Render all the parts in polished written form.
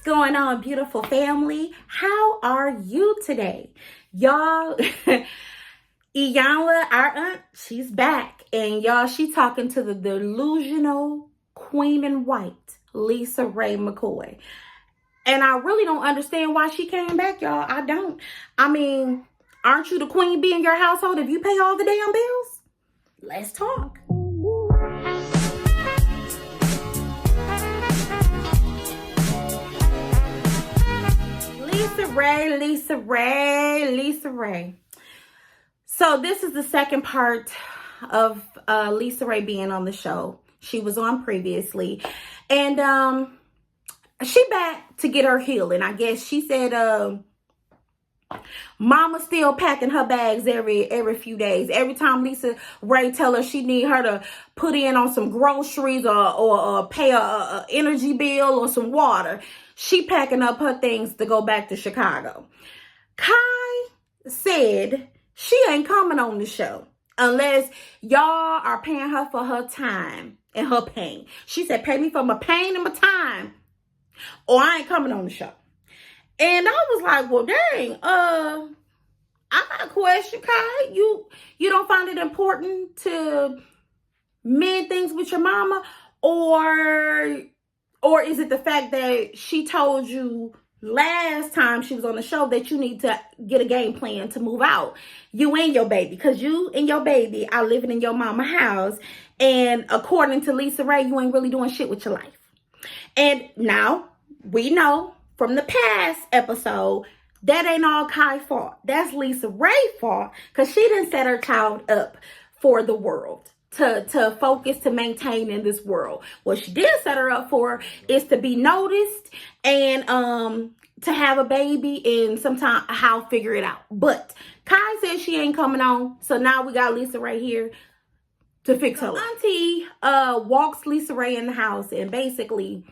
What's going on, beautiful family? How are you today? Y'all, Iyanla, our aunt, she's back. And y'all, she talking to the delusional queen in white, LisaRaye McCoy. And I really don't understand why she came back, y'all. I don't. I mean, aren't you the queen bee in your household if you pay all the damn bills? Let's talk. LisaRaye. So this is the second part of LisaRaye being on the show. She was on previously. And she back to get her healing. I guess she said Mama's still packing her bags every few days. Every time LisaRaye tell her she need her to put in on some groceries or pay a energy bill or some water, she packing up her things to go back to Chicago. Kai said she ain't coming on the show unless y'all are paying her for her time and her pain. She said, pay me for my pain and my time, or I ain't coming on the show. And I was like, well, dang, I got a question, Kai. You don't find it important to mend things with your mama? Or is it the fact that she told you last time she was on the show that you need to get a game plan to move out? You and your baby, because you and your baby are living in your mama's house. And according to LisaRaye, you ain't really doing shit with your life. And now we know from the past episode, that ain't all Kai's fault. That's LisaRaye's fault, because she didn't set her child up for the world, to focus, to maintain in this world. What she did set her up for is to be noticed and to have a baby, and sometime I'll figure it out. But Kai says she ain't coming on, so now we got LisaRaye here to fix her. Auntie walks LisaRaye in the house and basically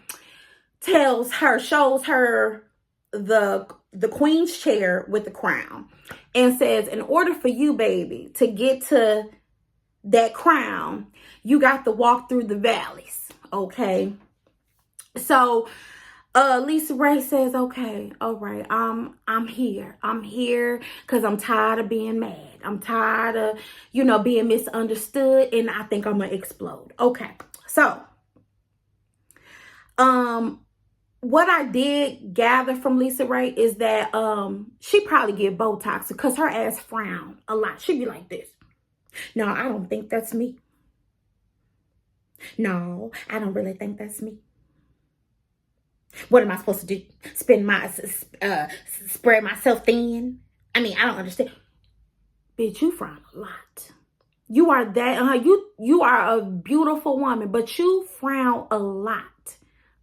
shows her the queen's chair with the crown, and says, in order for you, baby, to get to that crown, you got to walk through the valleys. Okay. So LisaRaye says, okay, all right, I'm here because I'm tired of being mad. I'm tired of being misunderstood, and I think I'm gonna explode. Okay. So what I did gather from LisaRaye is that she probably get Botox, because her ass frown a lot. She'd be like this. No, I don't think that's me. No, I don't really think that's me. What am I supposed to do? Spread myself thin? I mean, I don't understand. Bitch, you frown a lot. You are that, you are a beautiful woman, but you frown a lot.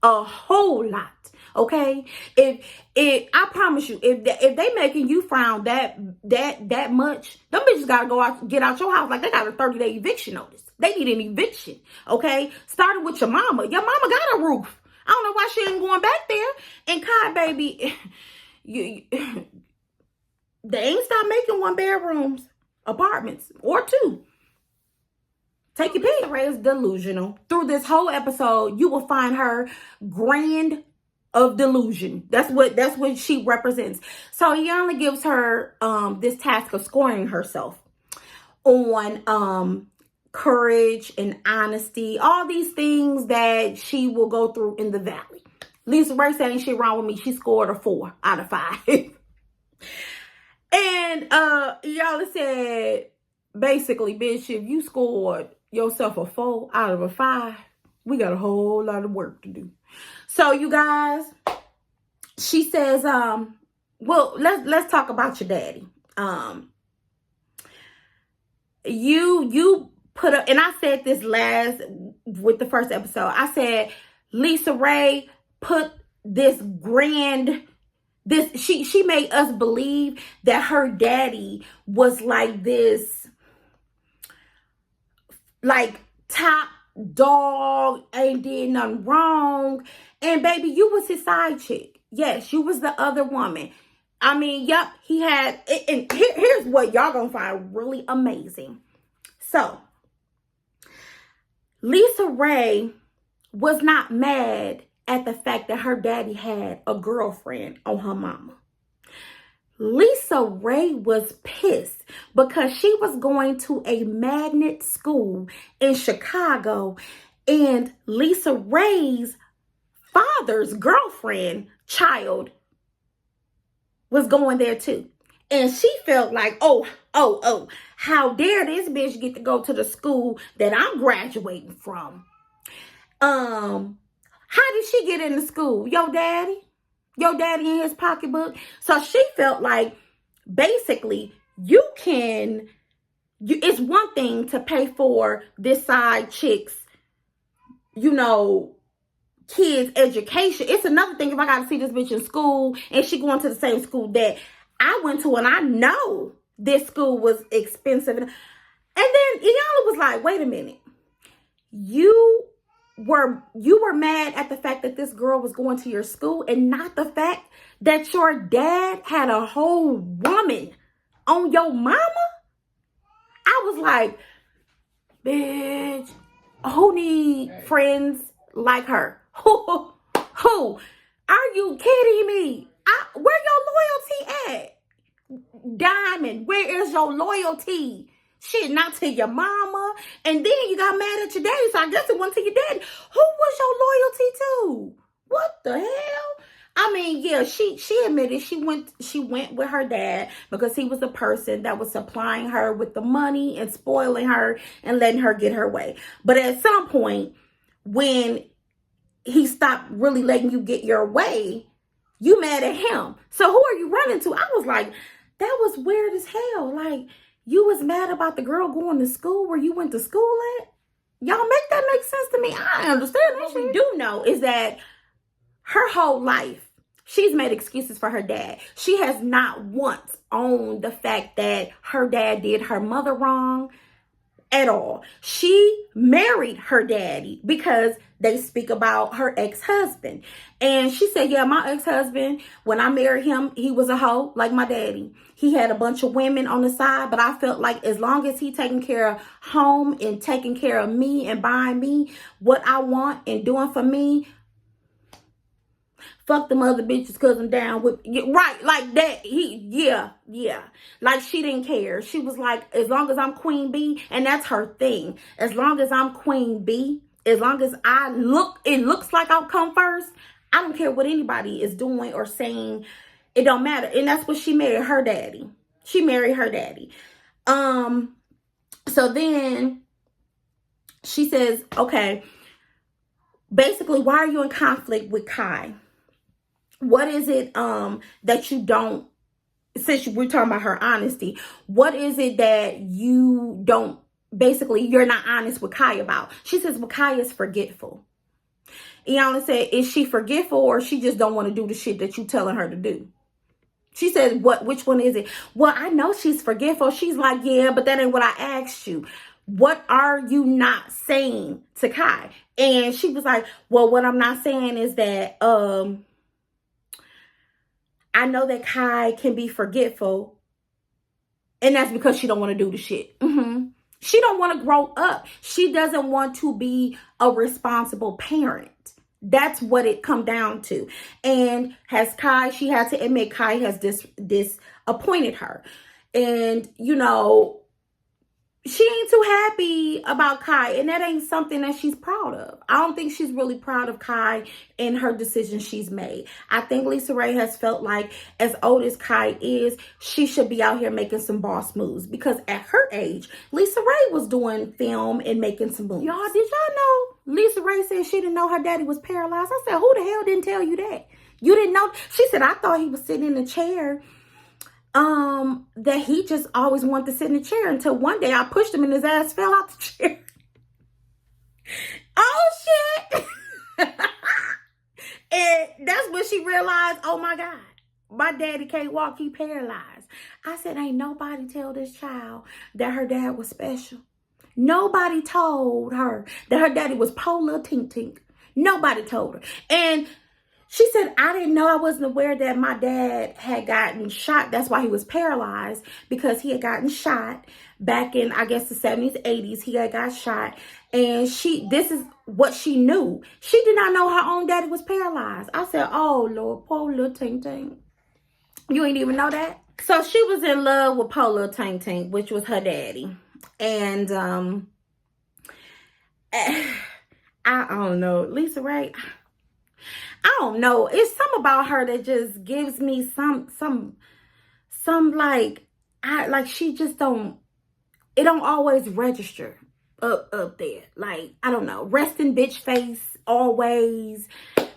A whole lot. Okay, if I promise you, if they making you frown that much, them bitches gotta go out, get out your house like they got a 30-day eviction notice. They need an eviction. Okay, started with your mama. Your mama got a roof. I don't know why she ain't going back there. And Kai, baby, they ain't stop making 1-bedrooms apartments or 2. Take your pick. Raye is delusional. Through this whole episode, you will find her grand of delusion. That's what she represents. So Iyanla gives her this task of scoring herself on courage and honesty, all these things that she will go through in the valley. LisaRaye saying she wrong with me. She scored a 4 out of 5. And Iyanla said, basically, bitch, if you scored yourself a 4 out of a 5, we got a whole lot of work to do. So you guys, she says, well, let's talk about your daddy. You put up, and I said this with the first episode, I said LisaRaye put she made us believe that her daddy was like this, like top dog, ain't did nothing wrong. And baby, you was his side chick. Yes, you was the other woman. I mean, yep, he had, and here's what y'all gonna find really amazing. So, LisaRaye was not mad at the fact that her daddy had a girlfriend on her mama. LisaRaye was pissed because she was going to a magnet school in Chicago, and LisaRaye's father's girlfriend child was going there too. And she felt like, oh, how dare this bitch get to go to the school that I'm graduating from? How did she get into school? Your daddy in his pocketbook. So she felt like basically it's one thing to pay for this side chick's, kids' education. It's another thing if I got to see this bitch in school and she going to the same school that I went to, and I know this school was expensive. And then Iyanla was like, wait a minute. You were mad at the fact that this girl was going to your school and not the fact that your dad had a whole woman on your mama? I was like, bitch, who need friends like her? Who? Are you kidding me? Where your loyalty at? Diamond, where is your loyalty? Shit, not to your mama. And then you got mad at your daddy, so I guess it went to your daddy. Who was your loyalty to? What the hell? I mean, yeah, she admitted she went with her dad because he was the person that was supplying her with the money and spoiling her and letting her get her way. But at some point, when he stopped really letting you get your way, you mad at him. So who are you running to? I was like, that was weird as hell. Like, you was mad about the girl going to school where you went to school at? Y'all make that make sense to me? I understand that. What we do know is that her whole life, she's made excuses for her dad. She has not once owned the fact that her dad did her mother wrong at all. She married her daddy because they speak about her ex-husband. And she said, yeah, my ex-husband, when I married him, he was a hoe like my daddy. He had a bunch of women on the side, but I felt like as long as he taking care of home and taking care of me and buying me what I want and doing for me, fuck them other bitches because I'm down with, right, like that. Yeah. Like she didn't care. She was like, as long as I'm queen bee, and that's her thing. As long as I'm queen bee, as long as it looks like I'll come first, I don't care what anybody is doing or saying. It don't matter. And that's what she married her daddy. She married her daddy. So then she says, okay, basically, why are you in conflict with Kai? What is it that you don't, since we're talking about her honesty, what is it that you don't, basically, you're not honest with Kai about? She says, well, Kai is forgetful. Iyanla said, is she forgetful or she just don't want to do the shit that you telling her to do? She said, which one is it? Well, I know she's forgetful. She's like, yeah, but that ain't what I asked you. What are you not saying to Kai? And she was like, well, what I'm not saying is that, I know that Kai can be forgetful, and that's because she don't want to do the shit. She don't want to grow up. She doesn't want to be a responsible parent. That's what it come down to. And she had to admit Kai has disappointed her. And, she ain't too happy about Kai, and that ain't something that she's proud of. I don't think she's really proud of Kai and her decision she's made. I think LisaRaye has felt like as old as Kai is, she should be out here making some boss moves, because at her age, LisaRaye was doing film and making some moves. Y'all, did y'all know LisaRaye said she didn't know her daddy was paralyzed? I said, who the hell didn't tell you that? You didn't know? She said, I thought he was sitting in a chair. That he just always wanted to sit in the chair until one day I pushed him and his ass fell out the chair. Oh, shit. And that's when she realized, oh, my God, my daddy can't walk, he paralyzed. I said, ain't nobody tell this child that her dad was special. Nobody told her that her daddy was polar tink tink. Nobody told her. And she said, I didn't know, I wasn't aware that my dad had gotten shot. That's why he was paralyzed, because he had gotten shot back in, I guess, the 70s, 80s. He had got shot. And this is what she knew. She did not know her own daddy was paralyzed. I said, oh, Lord, poor little Ting Ting. You ain't even know that? So she was in love with poor little Ting Ting, which was her daddy. And I don't know. LisaRaye, I don't know. It's something about her that just gives me some like, she just don't, it don't always register up there. Like, I don't know. Resting bitch face always.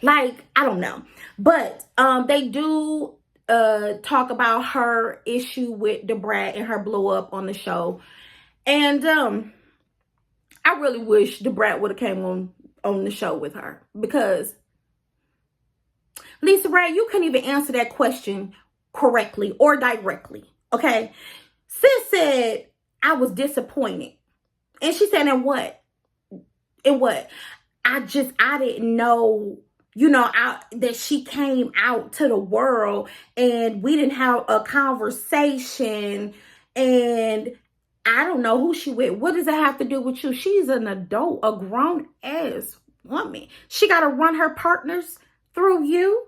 Like, I don't know. But they do talk about her issue with the Brat and her blow up on the show. And I really wish the Brat would have came on the show with her, because LisaRaye, you couldn't even answer that question correctly or directly. Okay. Sis said, I was disappointed. And she said, in what? In what? I didn't know, that she came out to the world and we didn't have a conversation, and I don't know who she with. What does that have to do with you? She's an adult, a grown ass woman. She got to run her partners through you.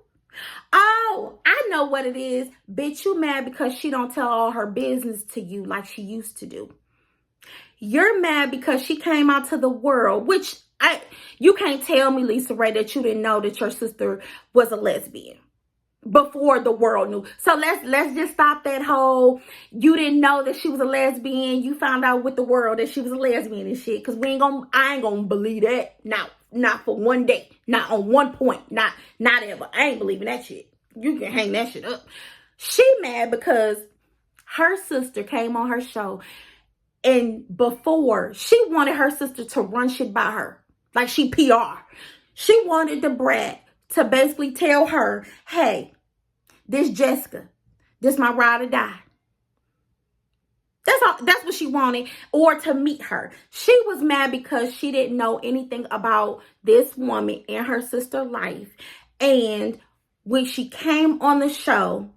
Oh, I know what it is. Bitch, you mad because she don't tell all her business to you like she used to do. You're mad because she came out to the world, which you can't tell me, LisaRaye, that you didn't know that your sister was a lesbian before the world knew. So let's just stop that whole, you didn't know that she was a lesbian. You found out with the world that she was a lesbian and shit. Cause I ain't gonna believe that. Not for one day. Not on one point. Not ever. I ain't believing that shit. You can hang that shit up. She mad because her sister came on her show, and before, she wanted her sister to run shit by her. Like she PR. She wanted the Brat to basically tell her, hey, this Jessica, this my ride or die. That's what she wanted. Or to meet her. She was mad because she didn't know anything about this woman in her sister's life. And when she came on the show,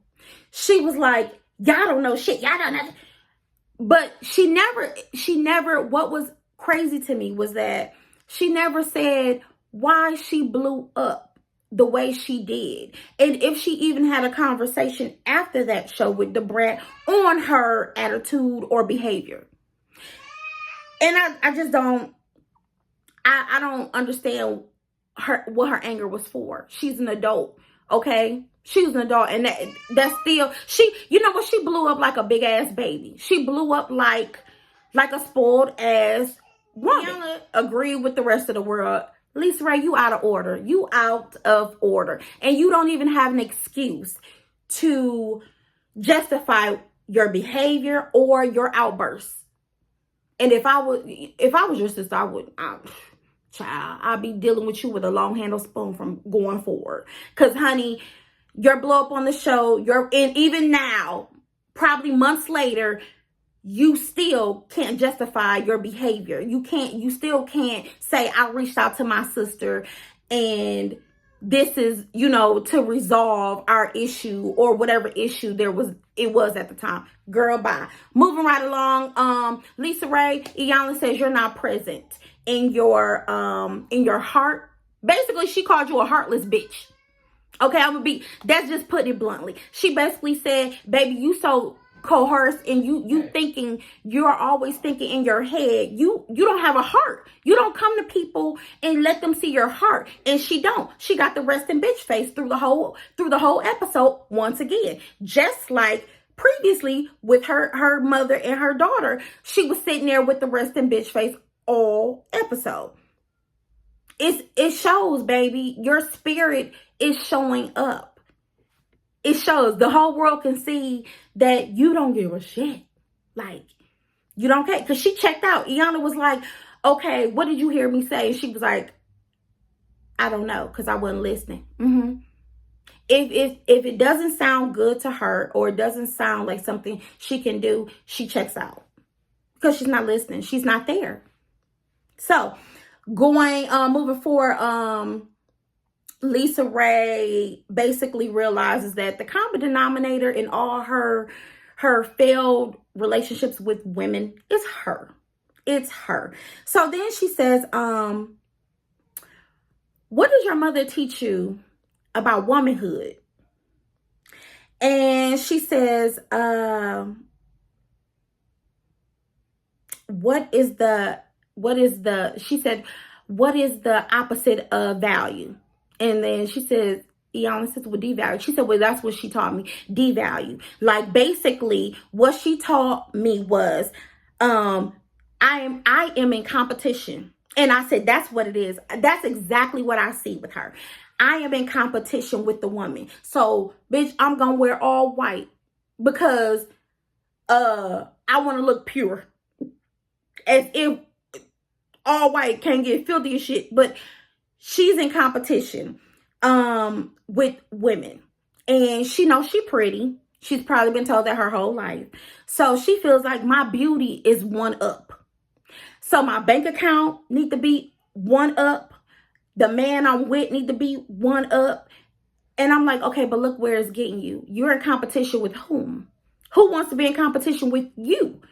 she was like, y'all don't know shit. Y'all don't know. But she never, what was crazy to me was that she never said why she blew up the way she did. And if she even had a conversation after that show with the Brat on her attitude or behavior. And I just don't, I don't understand what her anger was for. She's an adult, okay? She was an adult, and that's still, you know what? She blew up like a big ass baby. She blew up like a spoiled ass woman. Iyanla agreed with the rest of the world. LisaRaye, you out of order. You out of order. And you don't even have an excuse to justify your behavior or your outbursts. And if I was your sister, child, I'd be dealing with you with a long handle spoon from going forward. Because, honey, your blow up on the show, and even now, probably months later, you still can't justify your behavior. You still can't say, I reached out to my sister and this is, to resolve our issue or whatever issue it was at the time. Girl, bye. Moving right along. LisaRaye, Iyanla says you're not present in your heart. Basically, she called you a heartless bitch. Okay, that's just putting it bluntly. She basically said, baby, you so coerced and you thinking, you're always thinking in your head. You don't have a heart. You don't come to people and let them see your heart. And she don't. She got the resting bitch face through the whole episode once again. Just like previously with her mother and her daughter, she was sitting there with the resting bitch face all episode. It shows, baby. Your spirit is showing up. It shows. The whole world can see that you don't give a shit. Like, you don't care. Because she checked out. Iyanla was like, okay, what did you hear me say? She was like, I don't know, because I wasn't listening. If it doesn't sound good to her, or it doesn't sound like something she can do, she checks out. Because she's not listening. She's not there. So, moving forward, LisaRaye basically realizes that the common denominator in all her failed relationships with women is her. It's her. So then she says, what does your mother teach you about womanhood? And she says, she said, what is the opposite of value? And then she says, Iyanla says, well, devalue. She said, well, that's what she taught me, devalue. Like, basically, what she taught me was, I am in competition. And I said, that's what it is. That's exactly what I see with her. I am in competition with the woman. So, bitch, I'm going to wear all white because I want to look pure. As if all white can't get filthy as shit. But she's in competition with women. And she knows she's pretty. She's probably been told that her whole life. So she feels like my beauty is one up. So my bank account need to be one up. The man I'm with need to be one up. And I'm like, okay, but look where it's getting you. You're in competition with whom? Who wants to be in competition with you?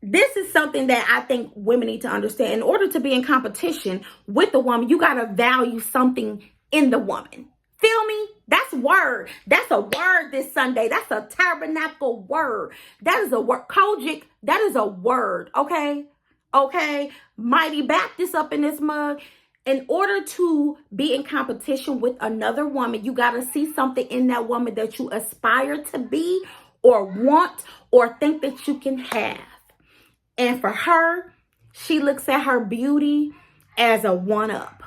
This is something that I think women need to understand. In order to be in competition with a woman, you got to value something in the woman. Feel me? That's word. That's a word this Sunday. That's a tabernacle word. That is a word. Kojic, that is a word. Okay? Okay? Mighty Baptist up in this mug. In order to be in competition with another woman, you got to see something in that woman that you aspire to be or want or think that you can have. And for her, she looks at her beauty as a one-up.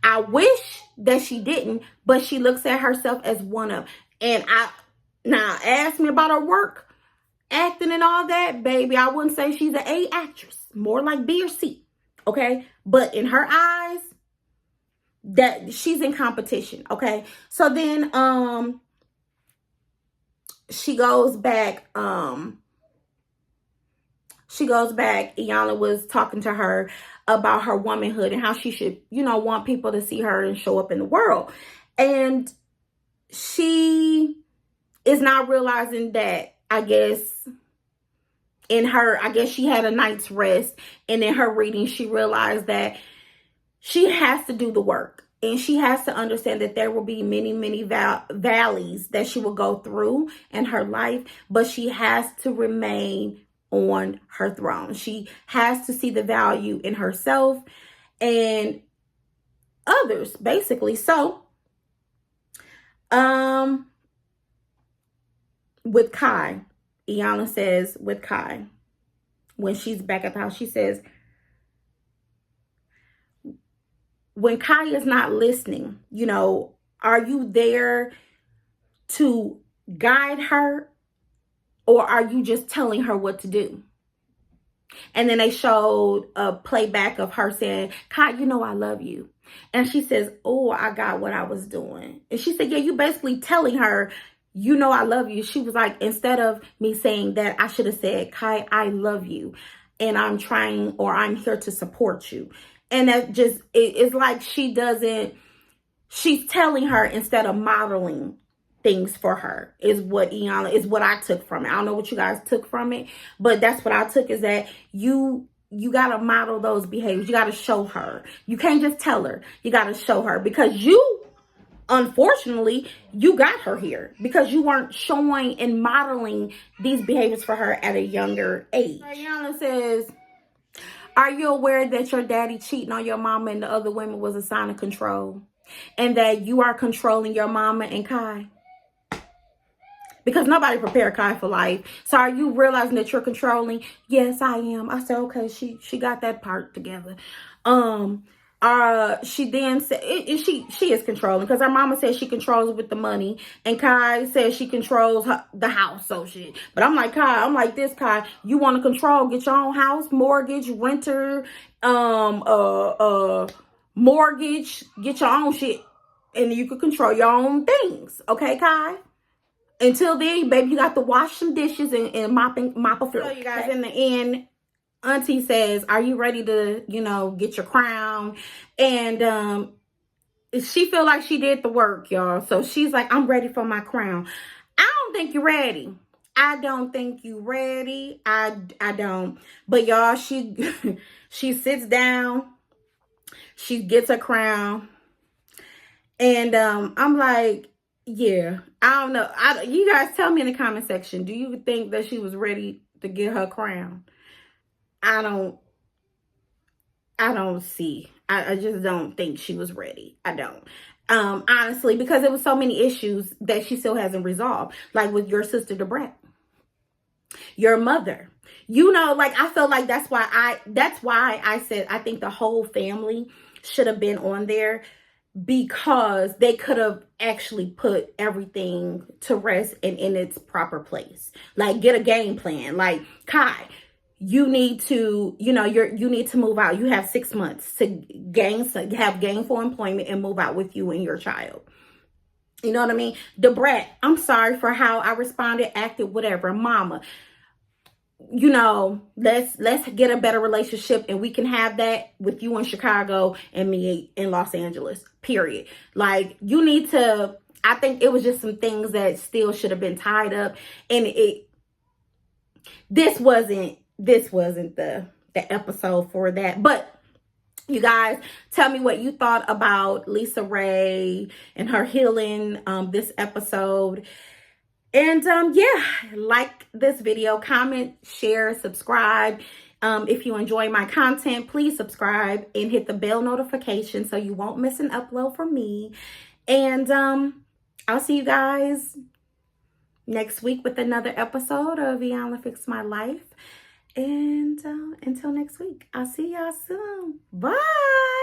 I wish that she didn't, but she looks at herself as one-up. And now ask me about her work, acting and all that, baby. I wouldn't say she's an A actress, more like B or C. Okay, but in her eyes, that she's in competition. Okay, so then she goes back. Iyanla was talking to her about her womanhood and how she should, want people to see her and show up in the world. And she is not realizing that, I guess she had a night's rest. And in her reading, she realized that she has to do the work. And she has to understand that there will be many, many valleys that she will go through in her life. But she has to remain on her throne. She has to see the value in herself and others, basically. So, with Kai, Iyanla says with Kai, when she's back at the house, she says, when Kai is not listening, are you there to guide her, or are you just telling her what to do? And then they showed a playback of her saying, Kai, I love you. And she says, oh, I got what I was doing. And she said, yeah, you basically telling her, I love you. She was like, instead of me saying that, I should have said, Kai, I love you. And I'm trying, or I'm here to support you. And that just, it's like she's telling her instead of modeling things for her, is what I took from it. I don't know what you guys took from it, but that's what I took, is that you got to model those behaviors. You got to show her. You can't just tell her. You got to show her, because unfortunately, you got her here because you weren't showing and modeling these behaviors for her at a younger age. Iyanla says, are you aware that your daddy cheating on your mama and the other women was a sign of control? And that you are controlling your mama and Kai? Because nobody prepared Kai for life. So are you realizing that you're controlling? Yes, I am. I said, okay, she got that part together. She then said she is controlling, because her mama says she controls with the money, and Kai says she controls the house. So shit. But I'm like, Kai, you want to control? Get your own house, mortgage, renter, mortgage, get your own shit, and you can control your own things. Okay, Kai? Until then, baby, you got to wash some dishes and mop a floor. So you guys, in the end, Auntie says, are you ready to, get your crown? And she feel like she did the work, y'all. So she's like, I'm ready for my crown. I don't think you're ready. I don't think you ready. I don't. But y'all, she she sits down, she gets a crown, and I'm like, yeah, I don't know. You guys tell me in the comment section, do you think that she was ready to get her crown? I don't see. I just don't think she was ready. I don't. Honestly, because there was so many issues that she still hasn't resolved, like with your sister, Brat, your mother. You know, like I feel like that's why I said I think the whole family should have been on there, because they could have actually put everything to rest and in its proper place. Like, get a game plan. Like, Kai, you need to, you need to move out. You have 6 months to have gainful employment and move out with you and your child. You know what I mean? The Brat, I'm sorry for how I responded, acted, whatever. Mama, let's get a better relationship, and we can have that with you in Chicago and me in Los Angeles, period. Like, you need to, I think it was just some things that still should have been tied up, and this wasn't the episode for that. But you guys, tell me what you thought about LisaRaye and her healing this episode. And yeah, like this video, comment, share, subscribe. If you enjoy my content, please subscribe and hit the bell notification so you won't miss an upload from me. And I'll see you guys next week with another episode of Iyanla Fix My Life. And until next week, I'll see y'all soon. Bye.